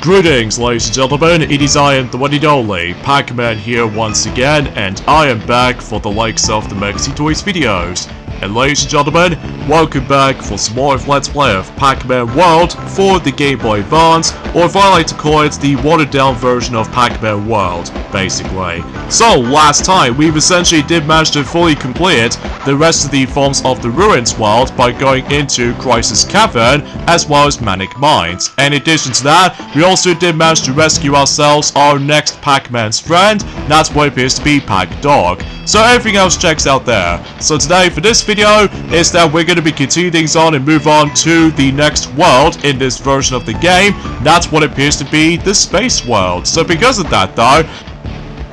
Greetings, ladies and gentlemen, it is I am the one and only, Pac-Man here once again, and I am back for the likes of the Maxi Toys videos. And ladies and gentlemen, welcome back for some more of Let's Play of Pac-Man World for the Game Boy Advance, or if I like to call it, the watered down version of Pac-Man World, basically. So, last time, we essentially did manage to fully complete the rest of the forms of the Ruins world by going into Crisis Cavern, as well as Manic Mines. And in addition to that, we also did manage to rescue ourselves our next Pac-Man's friend, and that's what appears to be Pac-Dog. So everything else checks out there. So today, for this video, is that we're going to be continuing things on and move on to the next world in this version of the game. That's what appears to be the space world. So because of that though,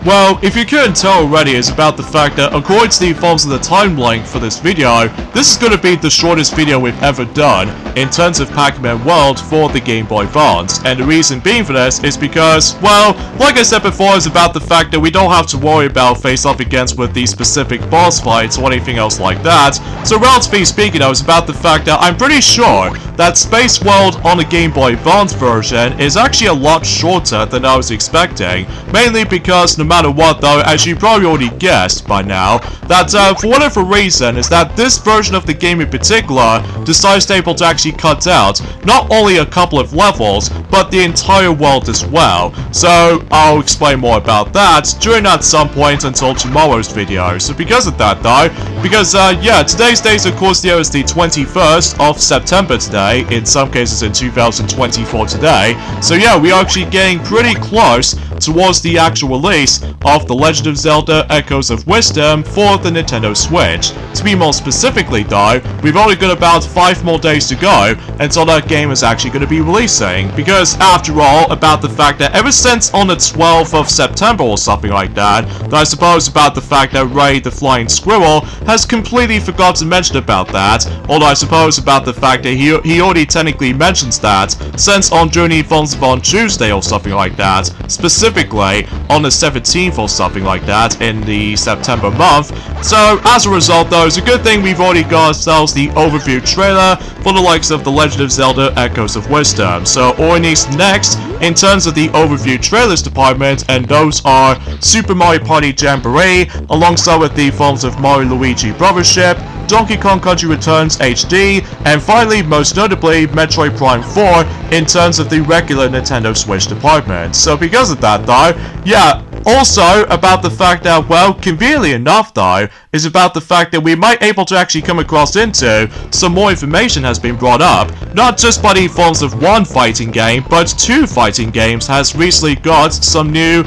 well, if you couldn't tell already, it's about the fact that according to the forms of the time length for this video, this is going to be the shortest video we've ever done in terms of Pac-Man World for the Game Boy Advance. And the reason being for this is because, well, like I said before, it's about the fact that we don't have to worry about face-off against with these specific boss fights or anything else like that. So relatively speaking, it's about the fact that I'm pretty sure that Space World on the Game Boy Advance version is actually a lot shorter than I was expecting, mainly because no matter what though, as you probably already guessed by now, that for whatever reason is that this version of the game in particular decides to able to actually cut out not only a couple of levels, but the entire world as well. So I'll explain more about that during at some point until tomorrow's video. So because of that though, because yeah, today's date is of course the 21st of September today, in some cases in 2024 today. So yeah, we are actually getting pretty close towards the actual release of The Legend of Zelda Echoes of Wisdom for the Nintendo Switch. To be more specifically though, we've only got about 5 more days to go until that game is actually going to be releasing, because after all, about the fact that ever since on the 12th of September or something like that, I suppose about the fact that Ray the Flying Squirrel has completely forgot to mention about that, although I suppose about the fact that he already technically mentions that since on Journey Phones on Tuesday or something like that, specifically on the 17th or something like that in the September month. So as a result though, it's a good thing we've already got ourselves the overview trailer for the likes of The Legend of Zelda Echoes of Wisdom. So all it needs next in terms of the overview trailers department, and those are Super Mario Party Jamboree alongside with the forms of Mario Luigi Brothership, Donkey Kong Country Returns HD, and finally, most notably, Metroid Prime 4 in terms of the regular Nintendo Switch department. So because of that though, yeah, also about the fact that, well, conveniently enough though, is about the fact that we might able to actually come across into some more information has been brought up, not just by the forms of one fighting game, but 2 fighting games has recently got some new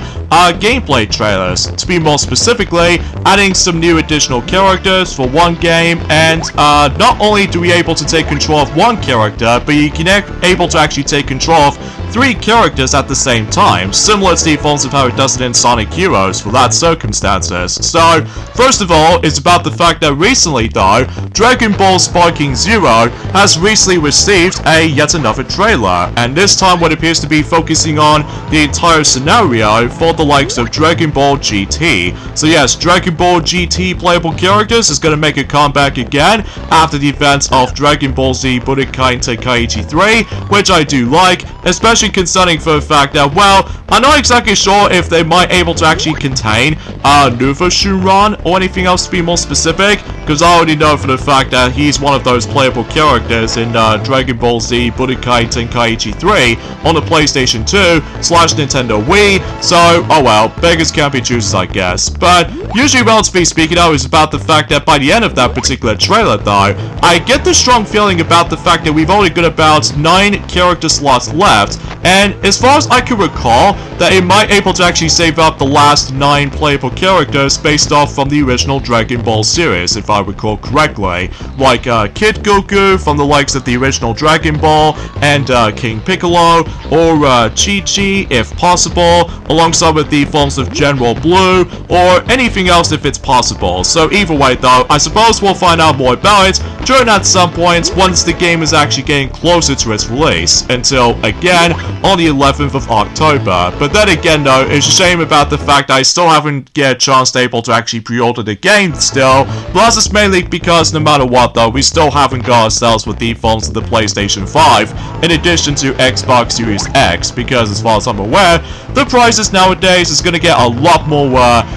gameplay trailers. To be more specifically, adding some new additional characters for one game, and not only do we able to take control of one character, but you can able to actually take control of 3 characters at the same time, similar to the forms of how it does it in Sonic Heroes for that circumstances. So, first of all, it's about the fact that recently though, Dragon Ball Sparking Zero has recently received yet another trailer, and this time what appears to be focusing on the entire scenario for the likes of Dragon Ball GT. So yes, Dragon Ball GT playable characters is going to make a comeback again after the events of Dragon Ball Z Budokai Tenkaichi 3, which I do like, especially concerning for the fact that, well, I'm not exactly sure if they might able to actually contain Nuva Shuran or anything else to be more specific, because I already know for the fact that he's one of those playable characters in Dragon Ball Z Budokai Tenkaichi 3 on the PlayStation 2/Nintendo Wii, so, oh well, beggars can't be choosers, I guess. But usually, relatively speaking, it's about the fact that by the end of that particular trailer though, I get the strong feeling about the fact that we've only got about 9 character slots left, and as far as I can recall, that it might able to actually save up the last 9 playable characters based off from the original Dragon Ball series, if I recall correctly, like Kid Goku from the likes of the original Dragon Ball, and King Piccolo, or Chi-Chi if possible, alongside with the forms of General Blue, or anything else if it's possible. So either way though, I suppose we'll find out more about it during at some point once the game is actually getting closer to its release, until again on the 11th of October. But then again though, it's a shame about about the fact I still haven't get a chance to able to actually pre-order the game still, but that's mainly because no matter what though, we still haven't got ourselves with the phones of the PlayStation 5, in addition to Xbox Series X, because as far as I'm aware, the prices nowadays is gonna get a lot more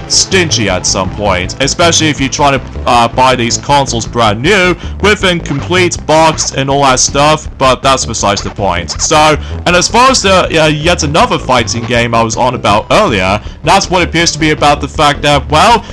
stingy at some point, especially if you try to buy these consoles brand new, with a complete box and all that stuff, but that's besides the point. So, and as far as the yet another fighting game I was on about earlier, that's what appears to be about the fact that, well,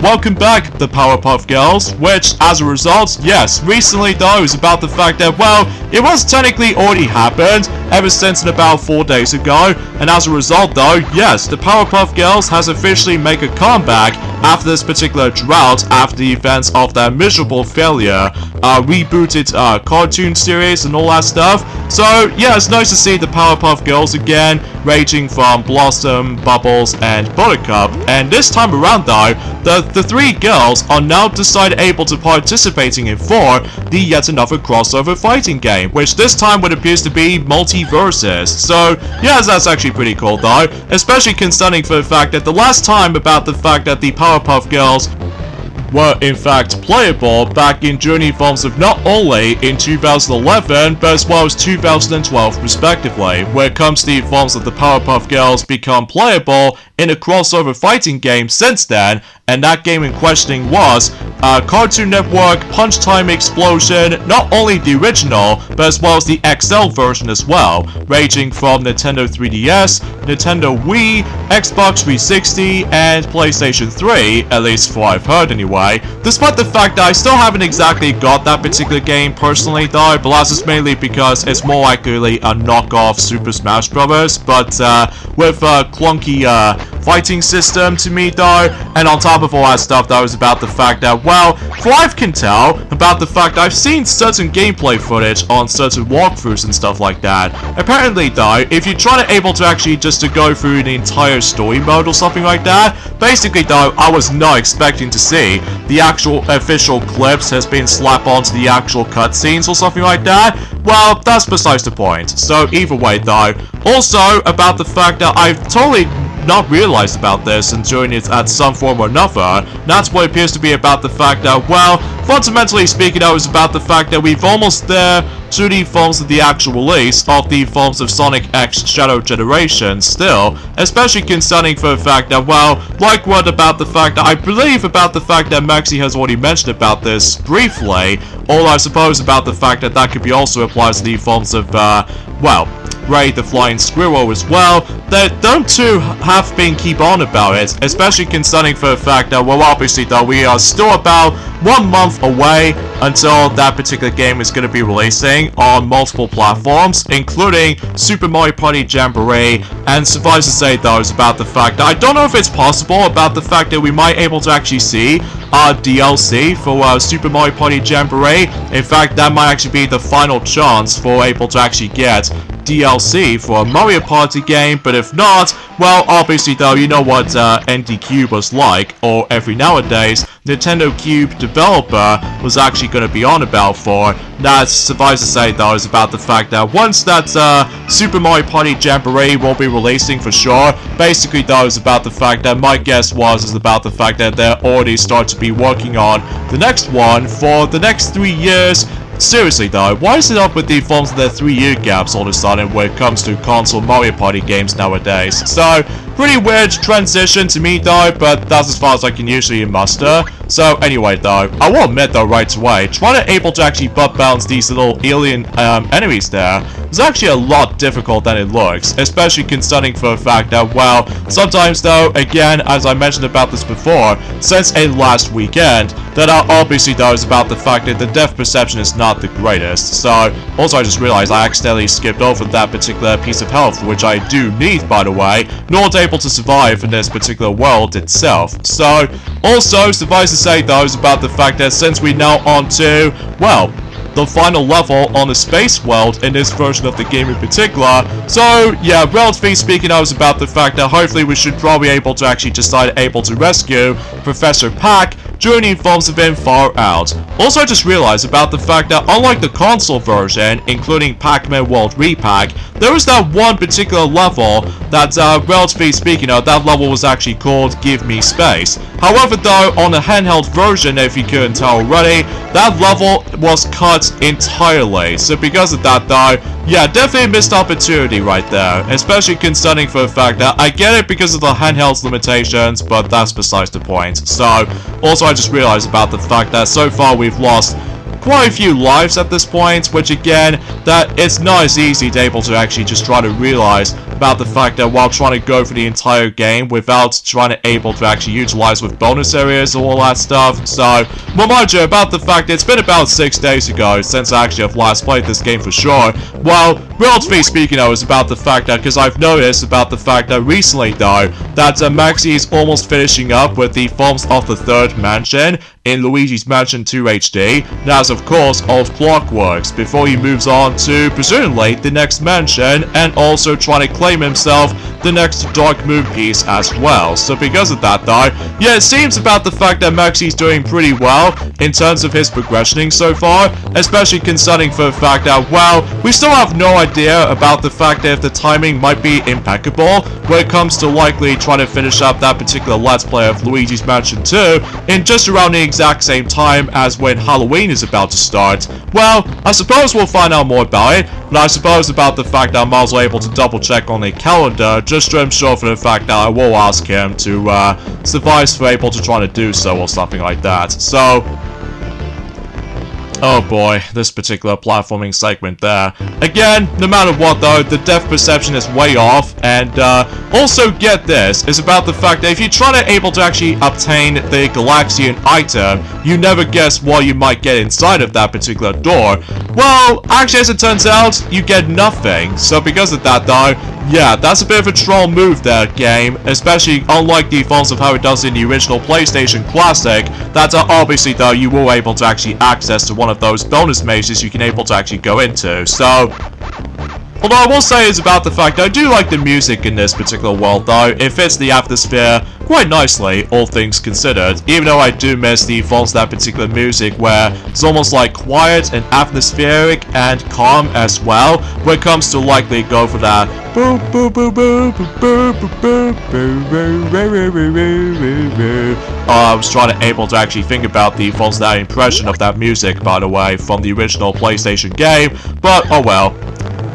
welcome back, the Powerpuff Girls, which, as a result, yes, recently though, is about the fact that, well, it was technically already happened, ever since about 4 days ago, and as a result though, yes, the Powerpuff Girls has officially made a comeback after this particular drought, after the events of that miserable failure, rebooted cartoon series and all that stuff. So, yeah, it's nice to see the Powerpuff Girls again, ranging from Blossom, Bubbles, and Buttercup, and this time around though, the three girls are now decided able to participating in for the yet another crossover fighting game, which this time would appears to be multiverses. So, yeah, that's actually pretty cool though, especially concerning for the fact that the last time about the fact that the Powerpuff Girls were in fact playable back in Journey forms of not only in 2011 but as well as 2012 respectively, where it comes to the forms of the Powerpuff Girls become playable in a crossover fighting game since then, and that game in questioning was Cartoon Network Punch Time Explosion, not only the original but as well as the XL version as well, ranging from Nintendo 3DS, Nintendo Wii, Xbox 360, and PlayStation 3, at least for what I've heard anyway, despite the fact that I still haven't exactly got that particular game personally though, but that's just mainly because it's more likely a knockoff Super Smash Bros, but with a clunky fighting system to me though, and on top of all that stuff though is about the fact that, well, for what I can tell, about the fact I've seen certain gameplay footage on certain walkthroughs and stuff like that. Apparently though, if you try to able to actually just to go through the entire story mode or something like that, basically though, I was not expecting to see the actual official clips has been slapped onto the actual cutscenes or something like that. Well, that's besides the point. So either way though, also about the fact that I've totally not realized about this and doing it at some form or another. That's what appears to be about the fact that, well, fundamentally speaking, that was about the fact that we've almost there to the forms of the actual release of the forms of Sonic X Shadow Generation still, especially concerning for the fact that, well, like what about the fact that I believe about the fact that Maxi has already mentioned about this briefly, or I suppose about the fact that that could be also applies to the forms of, well, Ray the Flying Squirrel as well, that don't too have been keep on about it, especially concerning for the fact that, well, obviously though, we are still about 1 month away until that particular game is going to be releasing on multiple platforms, including Super Mario Party Jamboree, and suffice to say though is about the fact that I don't know if it's possible about the fact that we might able to actually see DLC for Super Mario Party Jamboree. In fact, that might actually be the final chance for able to actually get DLC for a Mario Party game, but if not, well, obviously though, you know what ND Cube was like, or every nowadays, Nintendo Cube developer was actually going to be on about for. That, suffice to say though, is about the fact that once that Super Mario Party Jamboree won't be releasing for sure, basically though is about the fact that my guess is about the fact that they're already starting to be working on the next one for the next 3 years. Seriously though, why is it up with the forms of their 3-year gaps all of a sudden when it comes to console Mario Party games nowadays? So, pretty weird transition to me though, but that's as far as I can usually muster. So anyway though, I will admit though right away, trying to able to actually butt bounce these little alien enemies there is actually a lot difficult than it looks, especially concerning for the fact that, well, sometimes though, again, as I mentioned about this before, since a last weekend, that obviously though is about the fact that the depth perception is not the greatest. So, also I just realized I accidentally skipped over that particular piece of health, which I do need by the way, in order to able to survive in this particular world itself. So, also, suffice to say though is about the fact that since we're now on to, well, the final level on the space world in this version of the game in particular. So yeah, relatively speaking, I was about the fact that hopefully we should probably able to actually decide able to rescue Professor Pac during the Informs event Far Out. Also, I just realized about the fact that unlike the console version, including Pac-Man World Repack, there was that one particular level that, relatively speaking, that level was actually called Give Me Space. However, though, on the handheld version, if you couldn't tell already, that level was cut entirely. So because of that, though, yeah, definitely a missed opportunity right there, especially concerning for the fact that I get it because of the handheld's limitations, but that's besides the point. So, also I just realized about the fact that so far we've lost quite a few lives at this point, which again, that it's not as easy to able to actually just try to realize about the fact that while trying to go for the entire game without trying to able to actually utilize with bonus areas or all that stuff. So, well, mind you, about the fact that it's been about 6 days ago since I actually have last played this game for sure. Well, relatively speaking, though, is about the fact that, because I've noticed about the fact that recently, though, that Maxi is almost finishing up with the Forms of the Third Mansion in Luigi's Mansion 2 HD. That's, of course, of Clockworks, before he moves on to, presumably, the next mansion, and also trying to claim himself the next Dark Moon piece as well. So because of that, though, yeah, it seems about the fact that Maxi's doing pretty well in terms of his progressioning so far, especially concerning for the fact that, well, we still have no idea about the fact that if the timing might be impeccable when it comes to likely trying to finish up that particular Let's Play of Luigi's Mansion 2 in just around the exact same time as when Halloween is about to start. Well, I suppose we'll find out more about it, but I suppose about the fact that I'm also able to double check on the calendar just to ensure for the fact that I will ask him to suffice for able to try to do so or something like that. So, oh boy, this particular platforming segment there. Again, no matter what though, the depth perception is way off, and also get this, is about the fact that if you try to able to actually obtain the Galaxian item, you never guess what you might get inside of that particular door. Well, actually as it turns out, you get nothing. So because of that though, yeah, that's a bit of a troll move there, game, especially unlike the defaults of how it does in the original PlayStation Classic, that obviously though you were able to actually access to one of those bonus mazes you can able to actually go into. So, although I will say is about the fact I do like the music in this particular world though, it fits the atmosphere quite nicely, all things considered, even though I do miss the defaults of that particular music where it's almost like quiet and atmospheric and calm as well, when it comes to likely go for that I was trying to able to actually think about the defaults of that impression of that music, by the way, from the original PlayStation game, but oh well.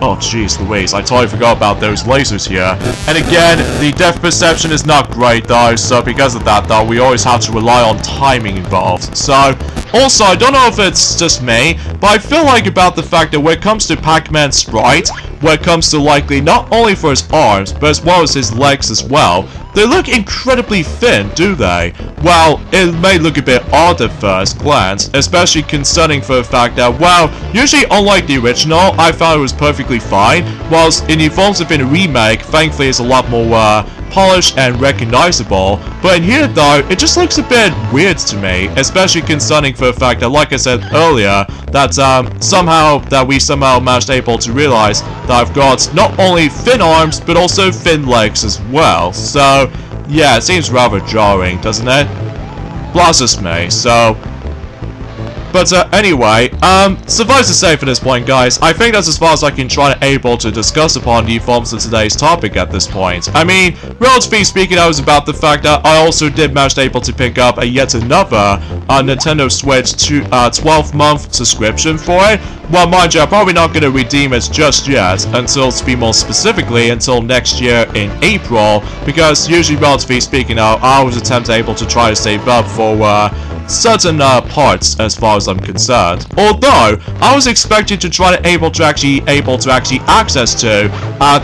Oh jeez Louise, I totally forgot about those lasers here. And again, the depth perception is not great though, so because of that though, we always have to rely on timing involved. So, also, I don't know if it's just me, but I feel like about the fact that when it comes to Pac-Man's sprite, when it comes to likely not only for his arms, but as well as his legs as well, they look incredibly thin, do they? Well, it may look a bit odd at first glance, especially concerning for the fact that, well, usually unlike the original, I found it was perfectly fine, whilst in the Evolves of a remake, thankfully it's a lot more polished and recognizable, but in here though, it just looks a bit weird to me, especially concerning for the fact that, like I said earlier, that we somehow managed able to realize that I've got not only thin arms, but also thin legs as well. So, yeah, it seems rather jarring, doesn't it? Blesses me, so... But anyway, suffice to say for this point, guys, I think that's as far as I can try to able to discuss upon the forms of today's topic at this point. I mean, relatively speaking, I was about the fact that I also did manage to able to pick up a yet another Nintendo Switch 12-month subscription for it. Well, mind you, I'm probably not going to redeem it just yet, until, to be more specifically, until next year in April, because usually, relatively speaking, I always attempt able to try to save up for certain parts as far as I'm concerned. Although I was expected to try to able to actually access to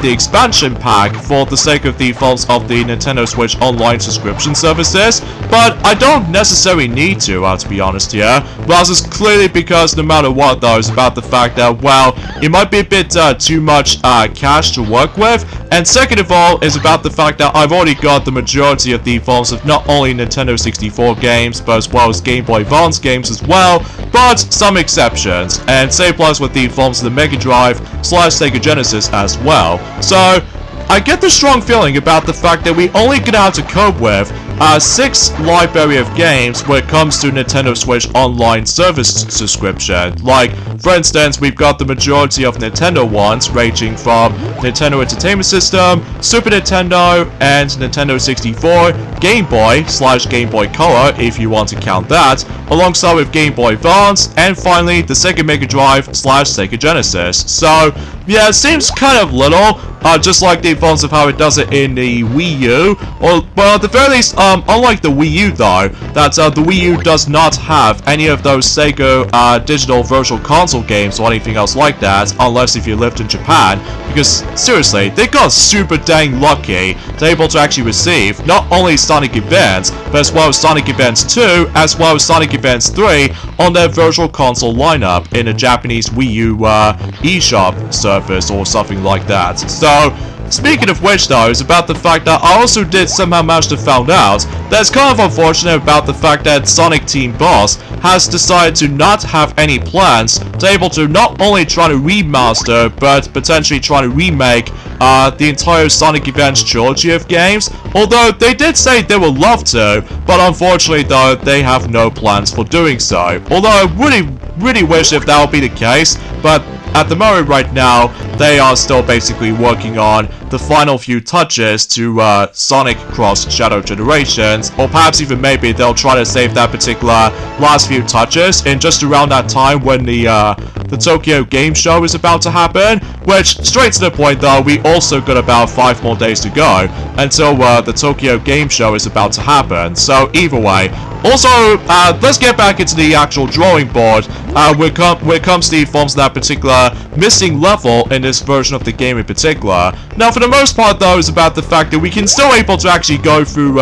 the expansion pack for the sake of the defaults of the Nintendo Switch online subscription services, but I don't necessarily need to be honest here. Well, this is clearly because no matter what though, it's about the fact that, well, it might be a bit too much cash to work with, and second of all is about the fact that I've already got the majority of the defaults of not only Nintendo 64 games, but as well as Game Boy Advance games as well, but some exceptions, and same applies with the forms of the Mega Drive / Sega Genesis as well. So, I get the strong feeling about the fact that we only gonna have to cope with 6 library of games when it comes to Nintendo Switch Online service subscription. Like, for instance, we've got the majority of Nintendo ones, ranging from Nintendo Entertainment System, Super Nintendo, and Nintendo 64, Game Boy/Game Boy Color, if you want to count that, alongside with Game Boy Advance, and finally the Sega Mega Drive/Sega Genesis. So, yeah, it seems kind of little, just like the advance of how it does it in the Wii U, but at the very least, unlike the Wii U though, that the Wii U does not have any of those Sega digital virtual console games or anything else like that, unless if you lived in Japan, because seriously, they got super dang lucky to be able to actually receive not only Sonic Advance, but as well as Sonic Advance 2, as well as Sonic Advance 3 on their virtual console lineup in a Japanese Wii U eShop service or something like that. So, speaking of which though, is about the fact that I also did somehow manage to find out that it's kind of unfortunate about the fact that Sonic Team Boss has decided to not have any plans to be able to not only try to remaster, but potentially try to remake the entire Sonic Advance trilogy of games, although they did say they would love to, but unfortunately though, they have no plans for doing so. Although I really wish if that would be the case, but at the moment right now, they are still basically working on the final few touches to Sonic Cross Shadow Generations, or perhaps even maybe they'll try to save that particular last few touches in just around that time when the Tokyo Game Show is about to happen, which, straight to the point though, we also got about 5 more days to go until the Tokyo Game Show is about to happen, so either way. Also, let's get back into the actual drawing board when it comes to the forms of that particular missing level in this version of the game in particular. Now, for the most part though, is about the fact that we can still able to actually go through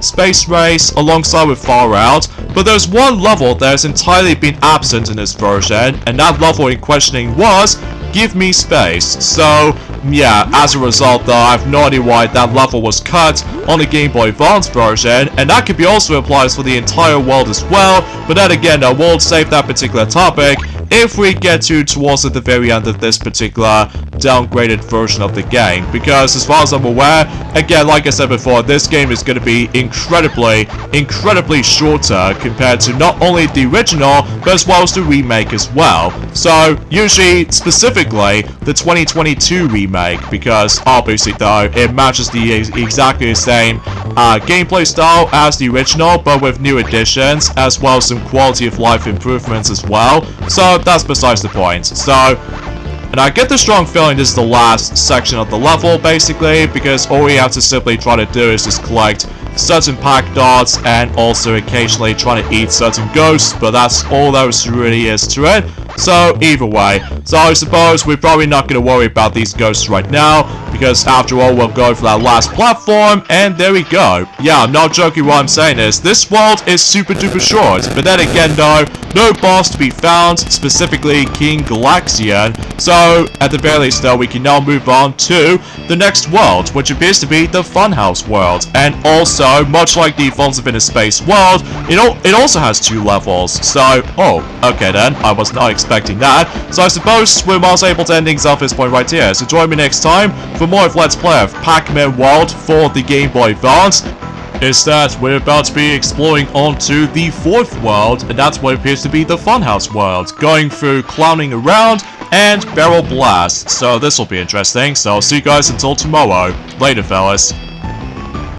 Space Race alongside with Far Out, but there's one level that has entirely been absent in this version, and that level in questioning was Give Me Space. So, yeah, as a result though, I have no idea why that level was cut on the Game Boy Advance version, and that could be also applies for the entire world as well, but then again, we'll save that particular topic if we get towards the very end of this particular downgraded version of the game, because as far as I'm aware, again, like I said before, this game is going to be incredibly shorter compared to not only the original, but as well as the remake as well. So, usually, specifically, the 2022 remake, because obviously though, it matches the exactly the same gameplay style as the original, but with new additions, as well as some quality of life improvements as well. So, that's besides the point. So, and I get the strong feeling this is the last section of the level, basically, because all we have to simply try to do is just collect certain pack dots and also occasionally trying to eat certain ghosts, but that's all there really is to it. So either way, so I suppose we're probably not going to worry about these ghosts right now, because after all we'll go for that last platform, and there we go. Yeah, I'm not joking what I'm saying is, this world is super duper short, but then again though, no boss to be found, specifically King Galaxian, so at the very least though, we can now move on to the next world, which appears to be the Funhouse world, and also, much like the Fonts of Inner Space world, it also has 2 levels, so, oh, okay then, I was not expecting that, so I suppose we're also able to end things off this point right here, so join me next time for more of Let's Play of Pac-Man World for the Game Boy Advance. Instead, we're about to be exploring onto the 4th world, and that's what appears to be the Funhouse world, going through clowning around and barrel blast, so this will be interesting, so I'll see you guys until tomorrow. Later, fellas.